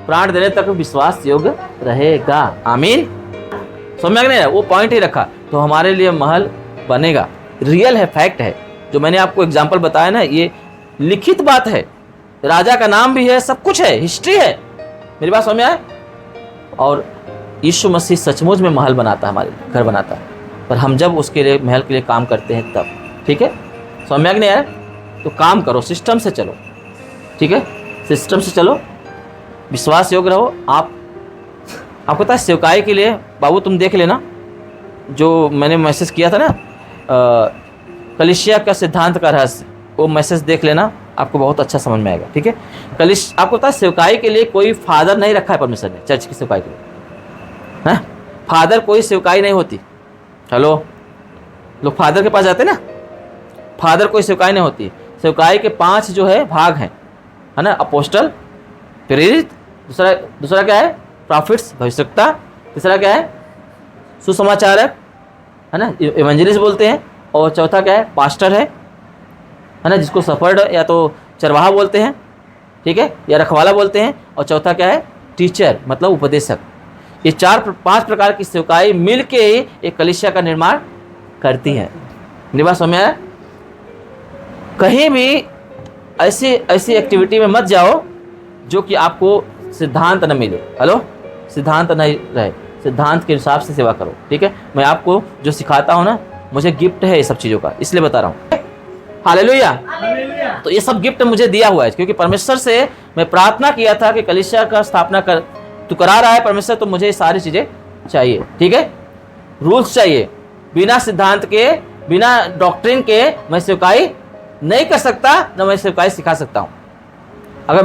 प्राण देने तक विश्वास योग्य रहेगा। आमीन। समझ में नहीं है? वो पॉइंट ही रखा। तो हमारे लिए महल बनेगा, रियल है, फैक्ट है। जो मैंने आपको एग्जाम्पल बताया ना, ये लिखित बात है, राजा का नाम भी है, सब कुछ है, हिस्ट्री है। मेरी बात समझ में आए? और यीशु मसीह सचमुच में महल बनाता है, हमारे लिए घर बनाता है, पर हम जब उसके लिए महल के लिए काम करते हैं तब। ठीक है, समझ में नहीं आया? तो काम करो, सिस्टम से चलो। ठीक है, सिस्टम से चलो, विश्वास योग्य रहो। आपको पता है सेवकाई के लिए, बाबू तुम देख लेना जो मैंने मैसेज किया था ना, कलीसिया का सिद्धांत का रहस्य, वो मैसेज देख लेना, आपको बहुत अच्छा समझ में आएगा। ठीक है, आपको पता है सेवकाई के लिए कोई फादर नहीं रखा है परमेश्वर ने, चर्च की सेवकाई के लिए, है? फादर कोई सेवकाई नहीं होती। हेलो, लोग फादर के पास जाते ना, फादर कोई सेवकाई नहीं होती। सेवकाई के 5 जो है भाग हैं, है ना। अपोस्टल, प्रेरित, दूसरा क्या है? प्रॉफिट्स, भविष्यवक्ता। तीसरा क्या है? सुसमाचारक, है ना, इवेंजलिस्ट बोलते हैं। और चौथा क्या है? पास्टर है ना, जिसको सफर्ड या तो चरवाहा बोलते हैं, ठीक है, या रखवाला बोलते हैं। और चौथा क्या है? टीचर, मतलब उपदेशक। ये 4-5 प्रकार की सेवकाई मिलके ही एक कलीसिया का निर्माण करती है। मेरी बात समझ में आया? कहीं भी ऐसी एक्टिविटी में मत जाओ जो कि आपको सिद्धांत न मिले। हेलो, सिद्धांत नहीं रहे, सिद्धांत के हिसाब से सेवा करो। ठीक है, मैं आपको जो सिखाता हूँ ना, मुझे गिफ्ट है ये सब चीज़ों का, इसलिए बता रहा हूँ। हालेलुया। तो ये सब गिफ्ट मुझे दिया हुआ है, क्योंकि परमेश्वर से मैं प्रार्थना किया था कि कलीसिया का स्थापना तू करा रहा है परमेश्वर, तो मुझे ये सारी चीज़ें चाहिए। ठीक है, रूल्स चाहिए। बिना सिद्धांत के, बिना डॉक्ट्रिन के मैं सेवकाई नहीं कर सकता, न मैं सेवकाई सिखा सकता हूँ। अगर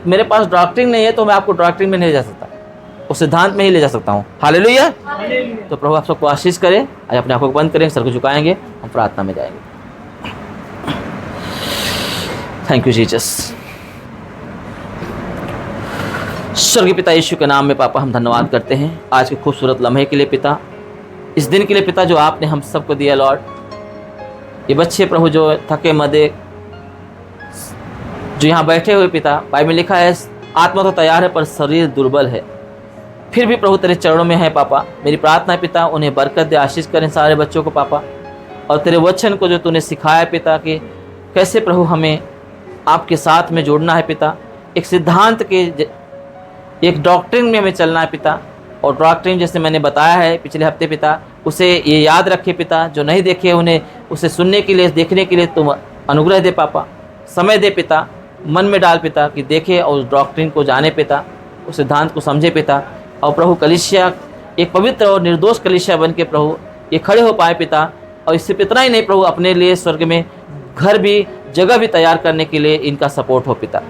मेरे पास डॉक्ट्रिन नहीं है तो मैं आपको डॉक्ट्रिन में नहीं जा सकता। उस सिद्धांत में ही ले जा सकता हूँ। हालेलुया। हालेलुया। तो प्रभु आप सबको आशीष करें। आज अपने आंखों को बंद करें, सर को झुकाएंगे, हम प्रार्थना में जाएंगे। Thank you Jesus. स्वर्गीय पिता यीशु के नाम में पापा हम धन्यवाद करते हैं आज के खूबसूरत लम्हे के लिए पिता, इस दिन के लिए पिता जो आपने हम सबको दिया लॉर्ड। ये बच्चे प्रभु जो थके मदे जो यहाँ बैठे हुए पिता, बाइबल में लिखा है आत्मा तो तैयार है पर शरीर दुर्बल है, फिर भी प्रभु तेरे चरणों में है पापा। मेरी प्रार्थना है पिता उन्हें बरकत दे, आशीष करें सारे बच्चों को पापा। और तेरे वचन को जो तूने सिखाया पिता कि कैसे प्रभु हमें आपके साथ में जोड़ना है पिता, एक सिद्धांत के एक डॉक्ट्रिन में हमें चलना है पिता। और डॉक्ट्रिन जैसे मैंने बताया है पिछले हफ्ते पिता, उसे ये याद रखे पिता, जो नहीं देखे उन्हें उसे सुनने के लिए, देखने के लिए तुम अनुग्रह दे पापा। समय दे पिता, मन में डाल पिता कि देखे और उस डॉक्ट्रिन को जाने पिता, उस सिद्धांत को समझे पिता। और प्रभु कलीसिया एक पवित्र और निर्दोष कलीसिया बन के प्रभु ये खड़े हो पाए पिता। और इससे इतना ही नहीं प्रभु, अपने लिए स्वर्ग में घर भी, जगह भी तैयार करने के लिए इनका सपोर्ट हो पिता,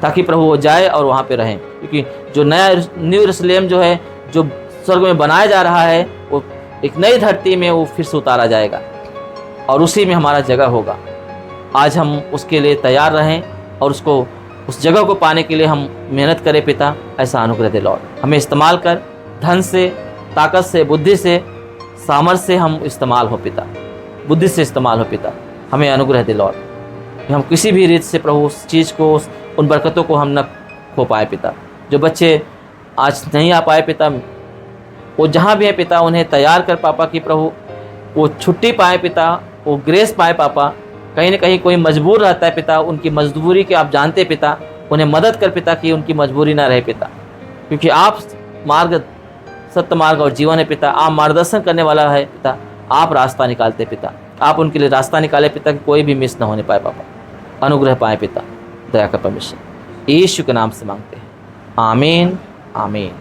ताकि प्रभु वो जाए और वहाँ पे रहें। क्योंकि जो नया न्यू यरूशलेम जो है, जो स्वर्ग में बनाया जा रहा है, वो एक नई धरती में वो फिर से उतारा जाएगा और उसी में हमारा जगह होगा। आज हम उसके लिए तैयार रहें और उसको, उस जगह को पाने के लिए हम मेहनत करें पिता। ऐसा अनुग्रह दे लॉर्ड, हमें इस्तेमाल कर, धन से, ताकत से, बुद्धि से, सामर्थ्य से हम इस्तेमाल हो पिता, बुद्धि से इस्तेमाल हो पिता। हमें अनुग्रह दे लॉर्ड, हम किसी भी रीत से प्रभु उस चीज़ को, उन बरकतों को हम न खो पाए पिता। जो बच्चे आज नहीं आ पाए पिता, वो जहाँ भी है पिता उन्हें तैयार कर पापा कि प्रभु वो छुट्टी पाए पिता, वो ग्रेस पाए पापा। कहीं ना कहीं कोई मजबूर रहता है पिता, उनकी मजबूरी के आप जानते पिता, उन्हें मदद कर पिता कि उनकी मजबूरी ना रहे पिता। क्योंकि आप मार्ग, सत्य मार्ग और जीवन है पिता, आप मार्गदर्शन करने वाला है पिता, आप रास्ता निकालते पिता। आप उनके लिए रास्ता निकाले पिता कि कोई भी मिस ना होने पाए पापा। अनुग्रह पाए पिता, दया का परमेश्वर, यीशु के नाम से मांगते हैं, आमीन आमीन।